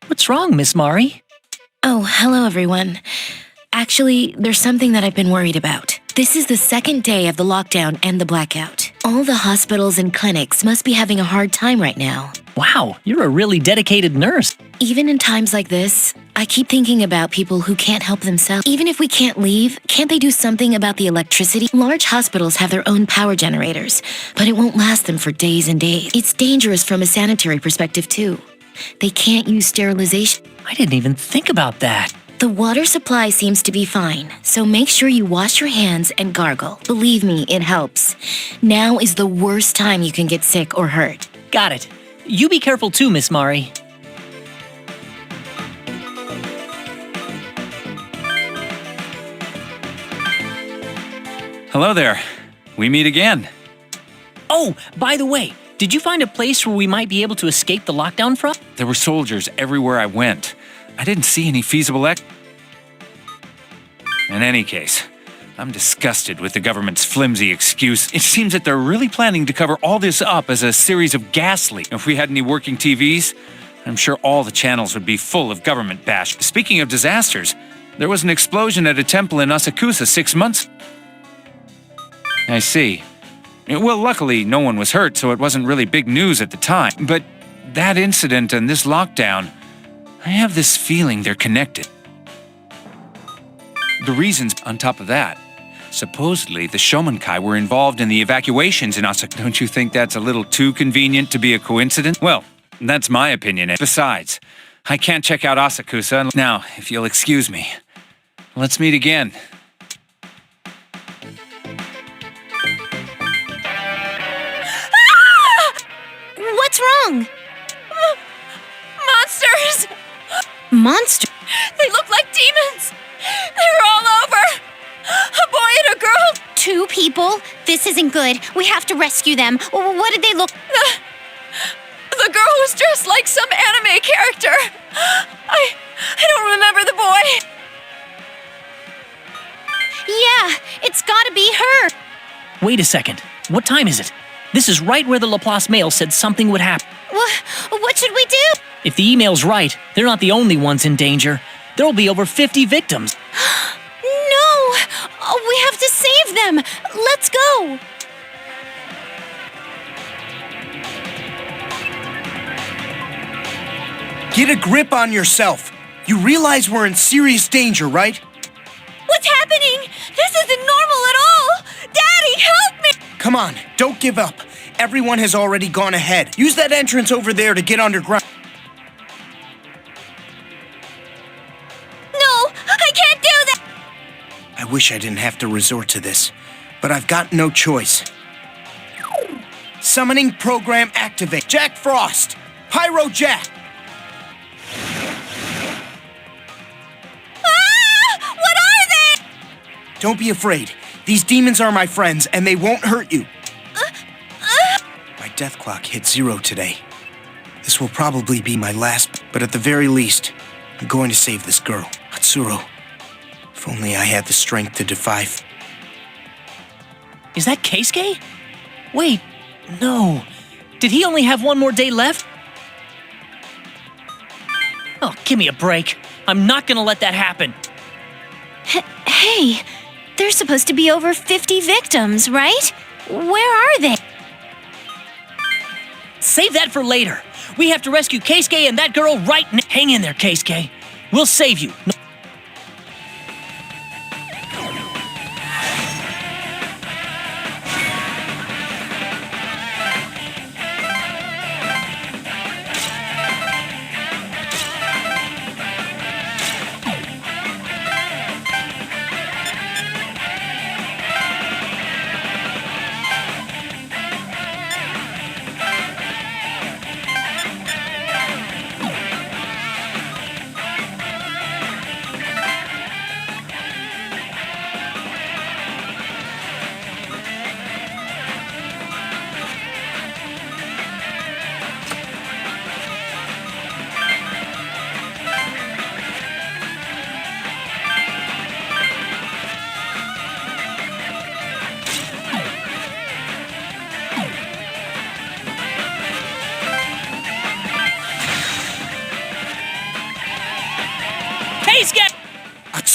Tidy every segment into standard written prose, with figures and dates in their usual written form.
What's wrong, Miss Mari? Oh, hello everyone. Actually, there's something that I've been worried about. This is the second day of the lockdown and the blackout. All the hospitals and clinics must be having a hard time right now. Wow, you're a really dedicated nurse. Even in times like this, I keep thinking about people who can't help themselves. Even if we can't leave, can't they do something about the electricity? Large hospitals have their own power generators, but it won't last them for days and days. It's dangerous from a sanitary perspective too. They can't use sterilization. I didn't even think about that. The water supply seems to be fine, so make sure you wash your hands and gargle. Believe me, it helps. Now is the worst time you can get sick or hurt. Got it. You be careful too, Miss Mari. Hello there. We meet again. Oh, by the way, did you find a place where we might be able to escape the lockdown from? There were soldiers everywhere I went. I didn't see any feasible In any case, I'm disgusted with the government's flimsy excuse. It seems that they're really planning to cover all this up as a series of gas leaks. If we had any working TVs, I'm sure all the channels would be full of government bash. Speaking of disasters, there was an explosion at a temple in Asakusa 6 months. I see. Well, luckily, no one was hurt, so it wasn't really big news at the time. But that incident and this lockdown, I have this feeling they're connected. The reasons on top of that, supposedly the Shomonkai were involved in the evacuations in Asakusa. Don't you think that's a little too convenient to be a coincidence? Well, that's my opinion. Besides, I can't check out Asakusa. Now, if you'll excuse me, let's meet again. What's wrong? Monsters! Monster? They look like demons! They're all over! A boy and a girl! 2 people? This isn't good. We have to rescue them. What did they look? The girl was dressed like some anime character. I don't remember the boy. Yeah, it's gotta be her. Wait a second. What time is it? This is right where the Laplace mail said something would happen. What should we do? If the email's right, they're not the only ones in danger. There'll be over 50 victims. No! We have to save them. Let's go. Get a grip on yourself. You realize we're in serious danger, right? What's happening? This isn't normal at all! Daddy, help me! Come on, don't give up. Everyone has already gone ahead. Use that entrance over there to get underground. No, I can't do that! I wish I didn't have to resort to this, but I've got no choice. Summoning program activate. Jack Frost! Pyro Jack! What are they? Don't be afraid. These demons are my friends, and they won't hurt you. My death clock hit 0 today. This will probably be my last, but at the very least, I'm going to save this girl, Hatsuro. If only I had the strength to defy. Is that Keisuke? Wait, no. Did he only have 1 more day left? Oh, give me a break. I'm not gonna let that happen. Hey, there's supposed to be over 50 victims, right? Where are they? Save that for later. We have to rescue Keisuke and that girl right now. Hang in there, Keisuke. We'll save you.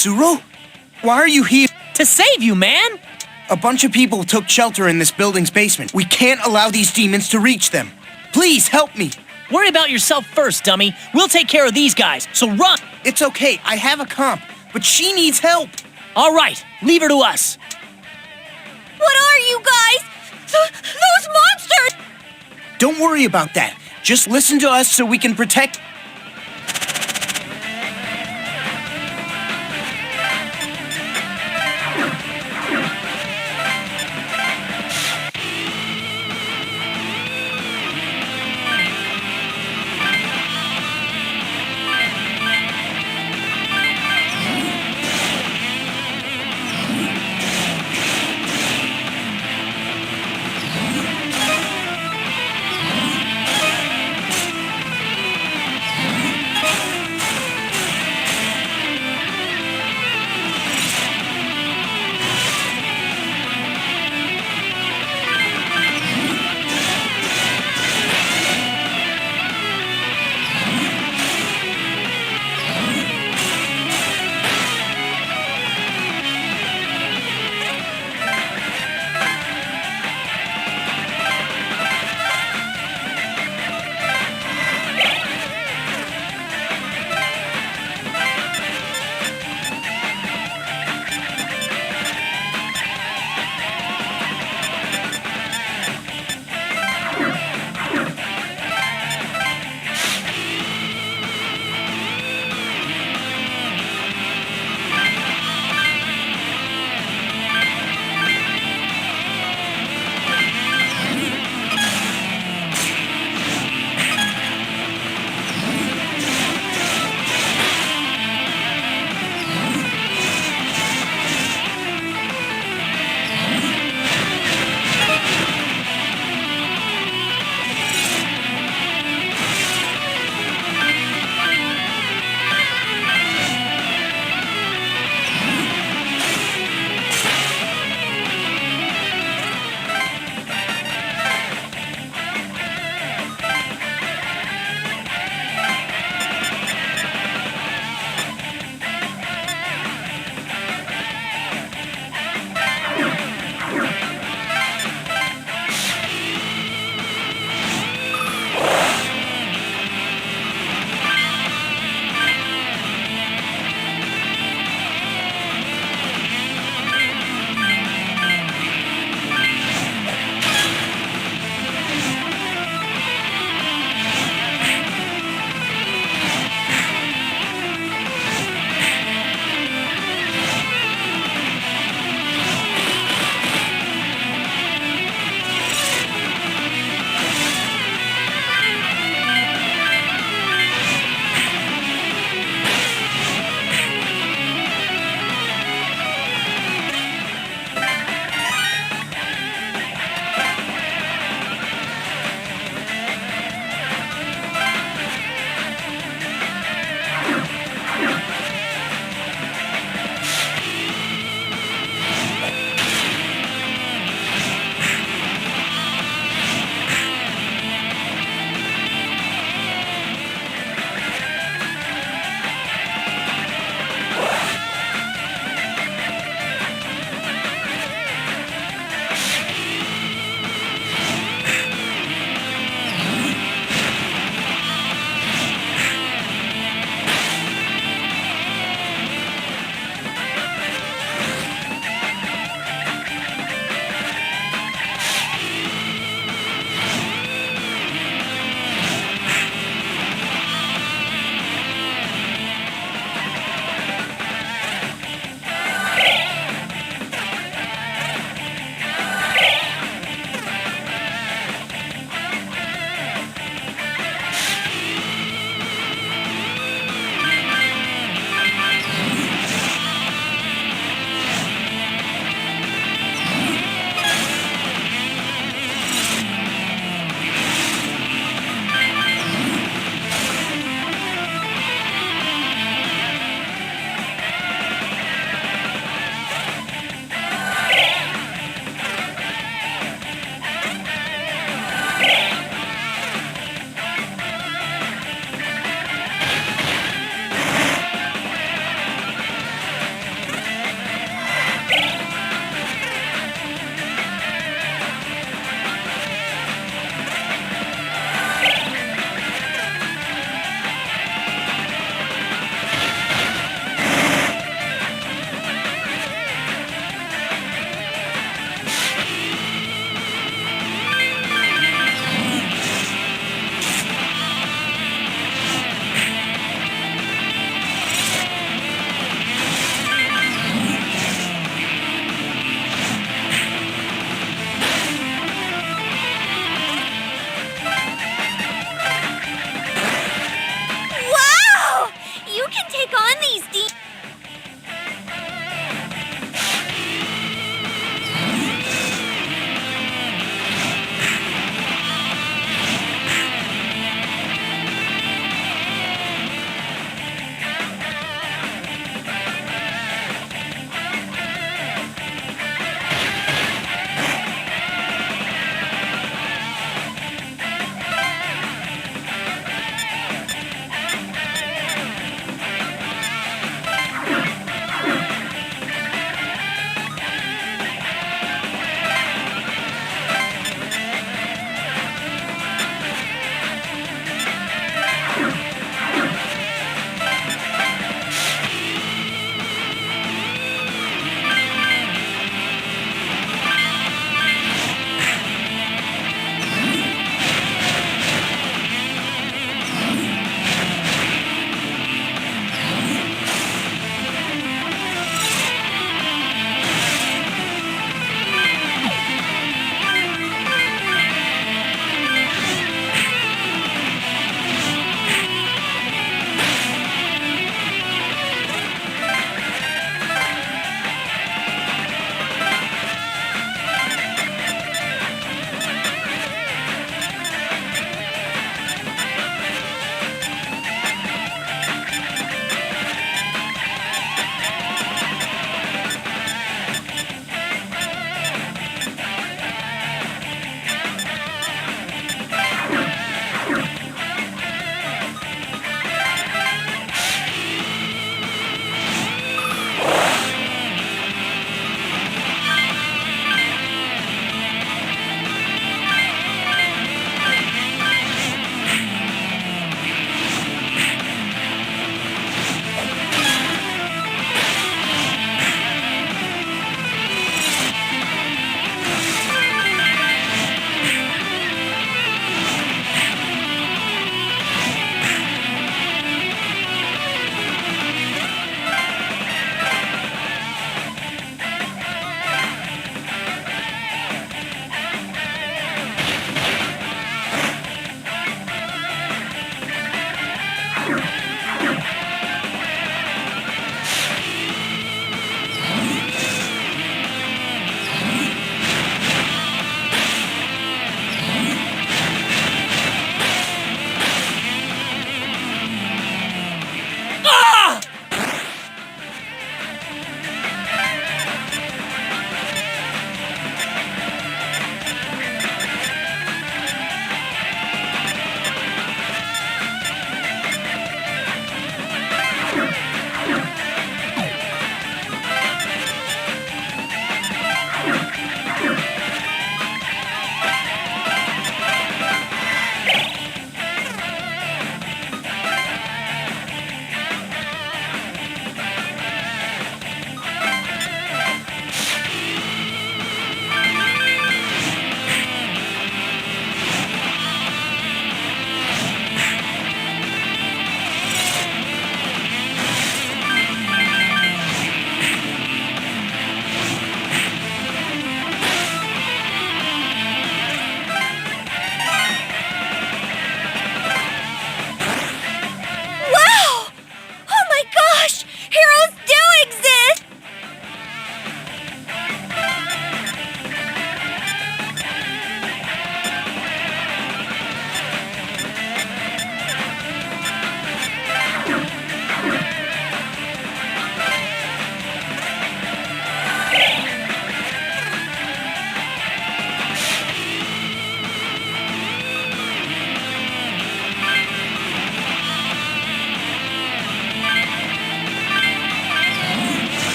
Tsuru? Why are you here? To save you, man! A bunch of people took shelter in this building's basement. We can't allow these demons to reach them. Please help me. Worry about yourself first, dummy. We'll take care of these guys, so run! It's okay, I have a comp, but she needs help. All right, leave her to us. What are you guys? Those monsters! Don't worry about that. Just listen to us so we can protect.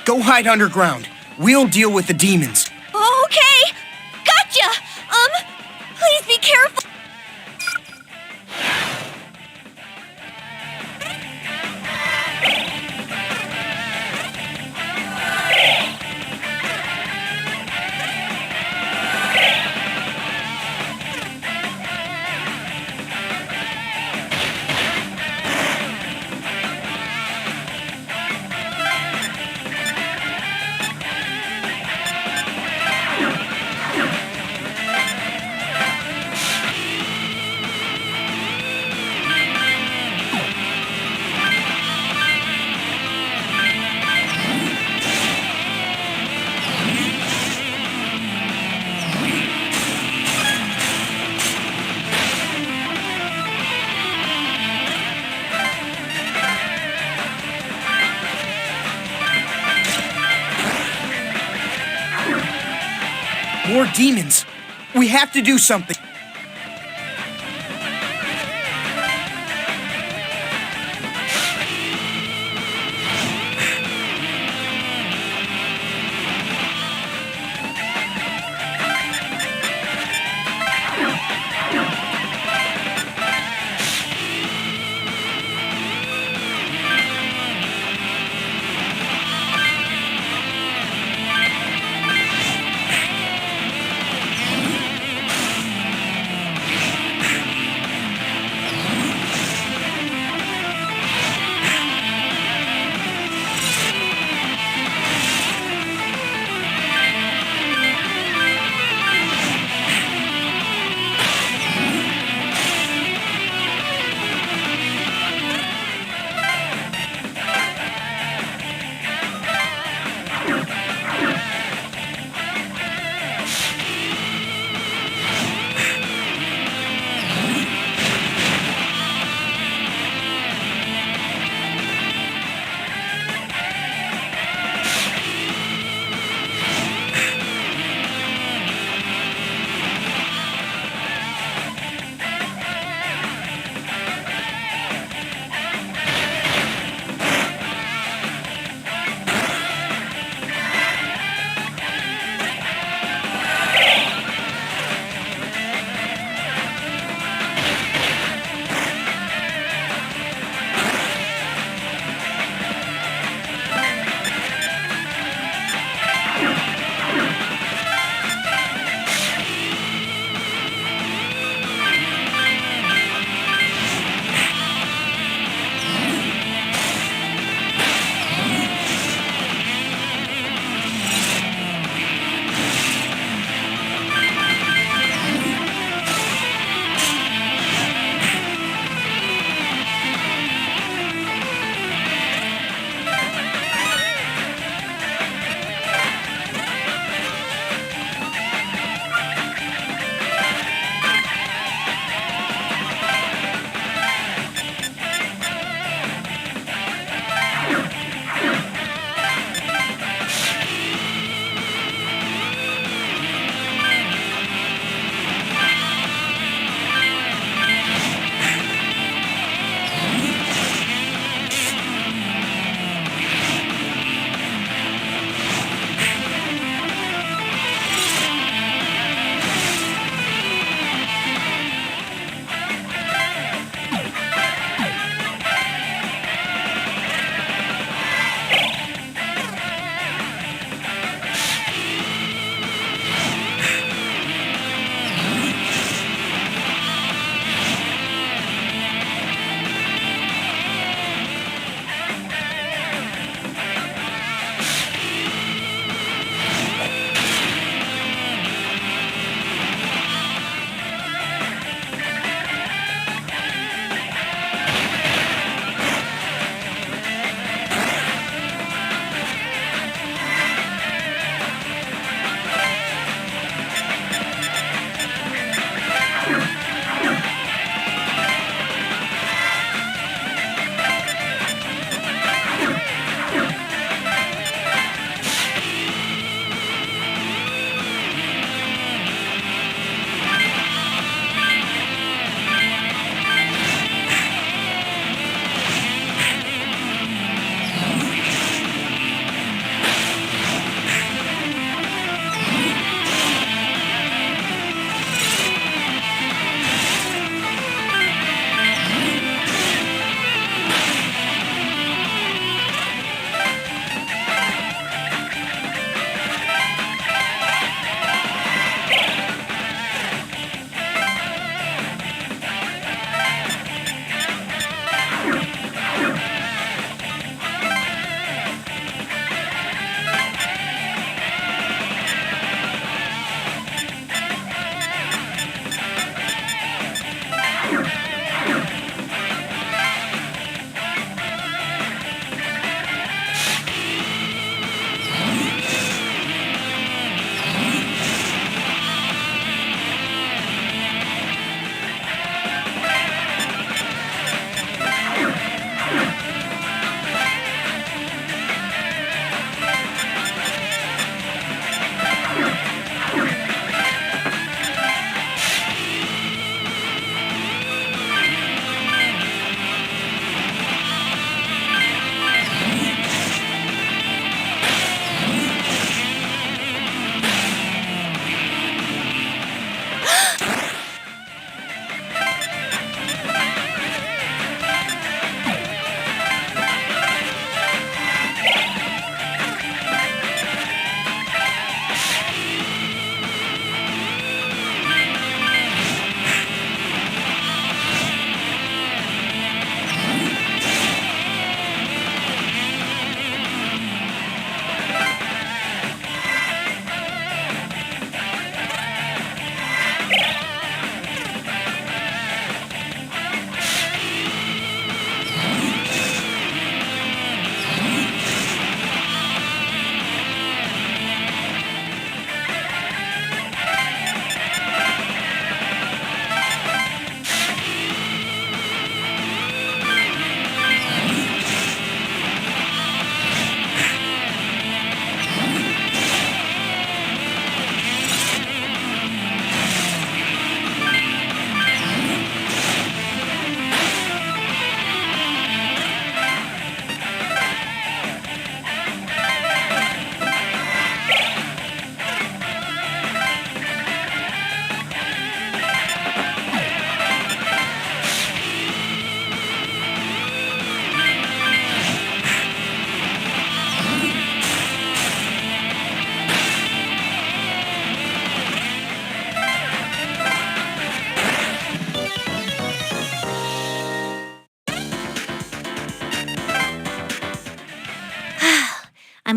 Go hide underground. We'll deal with the demons. Okay. Gotcha. Please be careful. More demons. We have to do something.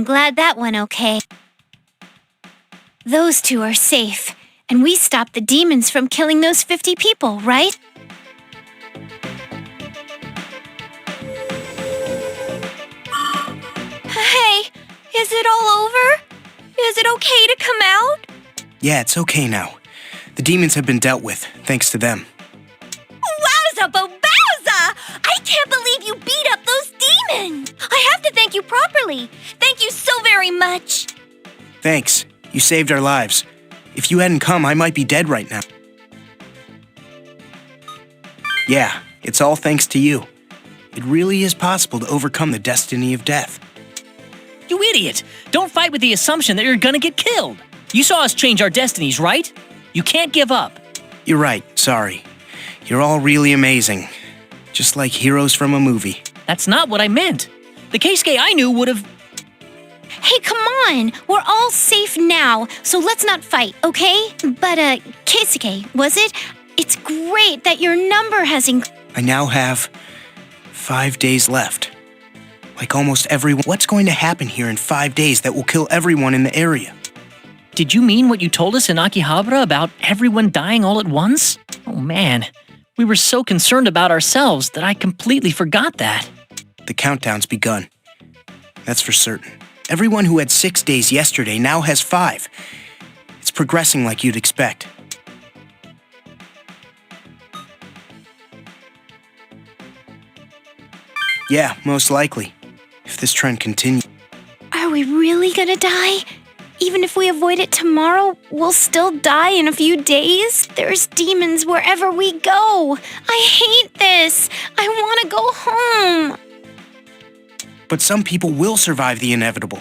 glad that went okay. Those two are safe, and we stopped the demons from killing those 50 people, right? Hey, is it all over? Is it okay to come out? Yeah, it's okay now. The demons have been dealt with, thanks to them. Wowza bobowza! I can't believe you beat up those demons! I have to thank you properly. Thank you so very much. Thanks. You saved our lives. If you hadn't come, I might be dead right now. Yeah, it's all thanks to you. It really is possible to overcome the destiny of death. You idiot! Don't fight with the assumption that you're gonna get killed. You saw us change our destinies, right? You can't give up. You're right, sorry. You're all really amazing. Just like heroes from a movie. That's not what I meant. The Keisuke I knew would have... Hey, come on! We're all safe now, so let's not fight, okay? But, Keisuke, was it? It's great that your number has I now have 5 days left. Like almost everyone. What's going to happen here in 5 days that will kill everyone in the area? Did you mean what you told us in Akihabara about everyone dying all at once? Oh man, we were so concerned about ourselves that I completely forgot that. The countdown's begun. That's for certain. Everyone who had 6 days yesterday now has 5. It's progressing like you'd expect. Yeah, most likely. If this trend continues. Are we really gonna die? Even if we avoid it tomorrow, we'll still die in a few days? There's demons wherever we go. I hate this. I wanna go home. But some people will survive the inevitable.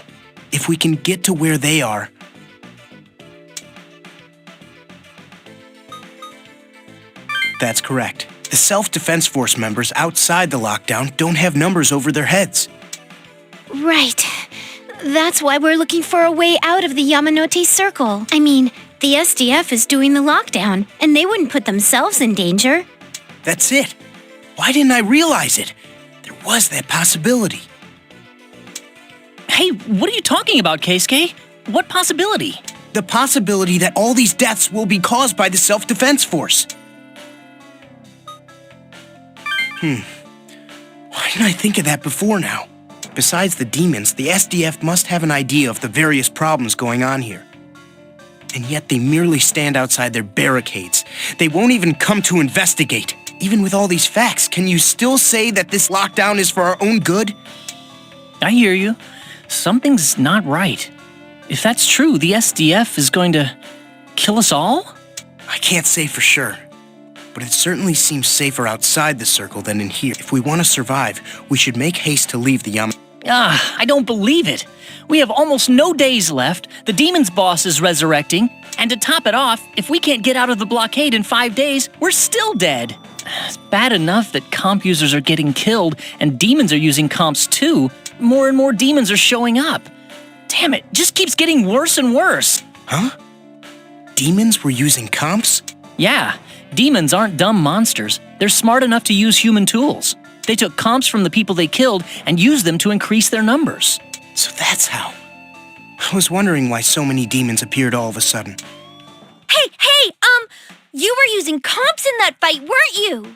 If we can get to where they are. That's correct. The Self-Defense Force members outside the lockdown don't have numbers over their heads. Right. That's why we're looking for a way out of the Yamanote Circle. I mean, the SDF is doing the lockdown, and they wouldn't put themselves in danger. That's it. Why didn't I realize it? There was that possibility. Hey, what are you talking about, Keisuke? What possibility? The possibility that all these deaths will be caused by the Self-Defense Force. Why didn't I think of that before now? Besides the demons, the SDF must have an idea of the various problems going on here. And yet they merely stand outside their barricades. They won't even come to investigate. Even with all these facts, can you still say that this lockdown is for our own good? I hear you. Something's not right. If that's true, the SDF is going to kill us all? I can't say for sure. But it certainly seems safer outside the circle than in here. If we want to survive, we should make haste to leave the I don't believe it. We have almost no days left, the demon's boss is resurrecting, and to top it off, if we can't get out of the blockade in 5 days, we're still dead. It's bad enough that comp users are getting killed and demons are using comps too. More and more demons are showing up. Damn it, just keeps getting worse and worse. Huh? Demons were using comps? Yeah, demons aren't dumb monsters. They're smart enough to use human tools. They took comps from the people they killed and used them to increase their numbers. So that's how. I was wondering why so many demons appeared all of a sudden. Hey, you were using comps in that fight, weren't you?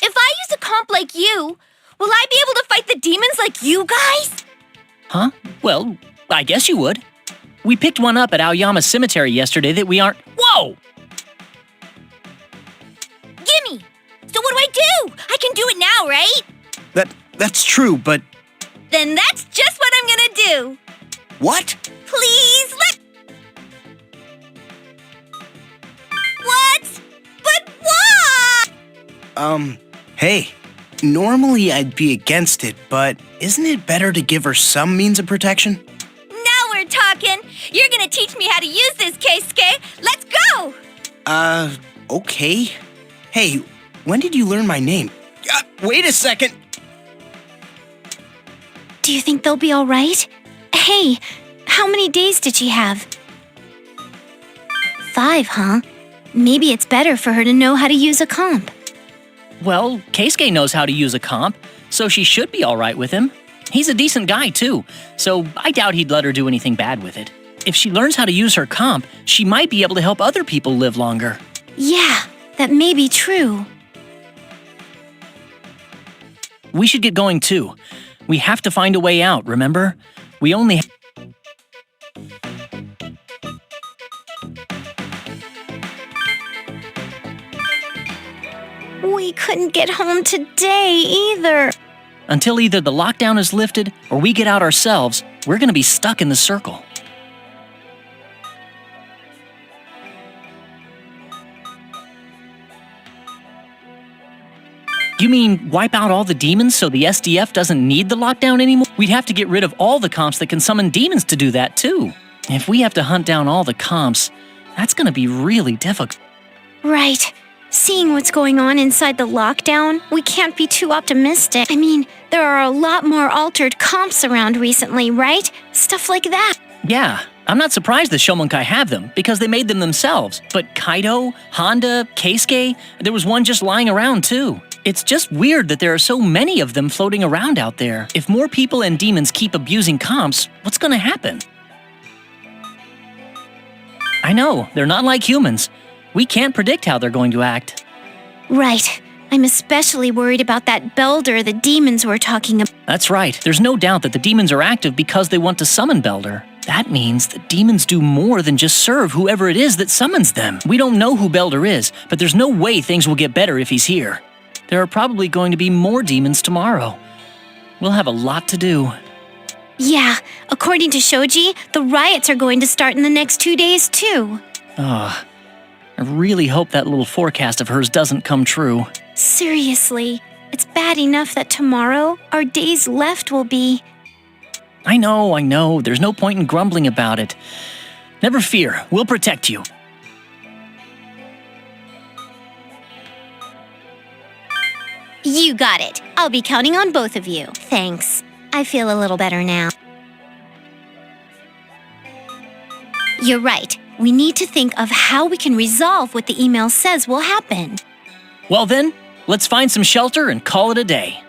If I use a comp like you, will I be able to fight the demons like you guys? Huh? Well, I guess you would. We picked one up at Aoyama Cemetery yesterday that we aren't... Whoa! Gimme! So what do I do? I can do it now, right? That's true, but... Then that's just what I'm gonna do. What? Please let... What? But what? Hey. Normally I'd be against it, but isn't it better to give her some means of protection? Now we're talking. You're gonna teach me how to use this, Keisuke. Let's go! Okay. Hey, when did you learn my name? Wait a second! Do you think they'll be all right? Hey, how many days did she have? 5, huh? Maybe it's better for her to know how to use a comp. Well, Keisuke knows how to use a comp, so she should be all right with him. He's a decent guy, too, so I doubt he'd let her do anything bad with it. If she learns how to use her comp, she might be able to help other people live longer. Yeah, that may be true. We should get going, too. We have to find a way out, remember? We only... We couldn't get home today either. Until either the lockdown is lifted or we get out ourselves, we're gonna be stuck in the circle. You mean wipe out all the demons so the SDF doesn't need the lockdown anymore? We'd have to get rid of all the comps that can summon demons to do that, too. If we have to hunt down all the comps, that's gonna be really difficult. Right. Seeing what's going on inside the lockdown, we can't be too optimistic. I mean, there are a lot more altered comps around recently, right? Stuff like that. Yeah, I'm not surprised the Shomonkai have them, because they made them themselves. But Kaido, Honda, Keisuke, there was one just lying around too. It's just weird that there are so many of them floating around out there. If more people and demons keep abusing comps, what's gonna happen? I know, they're not like humans. We can't predict how they're going to act. Right. I'm especially worried about that Belder the demons were talking about. That's right. There's no doubt that the demons are active because they want to summon Belder. That means that demons do more than just serve whoever it is that summons them. We don't know who Belder is, but there's no way things will get better if he's here. There are probably going to be more demons tomorrow. We'll have a lot to do. Yeah, according to Shoji, the riots are going to start in the next 2 days too. I really hope that little forecast of hers doesn't come true. Seriously, it's bad enough that tomorrow our days left will be... I know. There's no point in grumbling about it. Never fear, we'll protect you. You got it. I'll be counting on both of you. Thanks. I feel a little better now. You're right. We need to think of how we can resolve what the email says will happen. Well then, let's find some shelter and call it a day.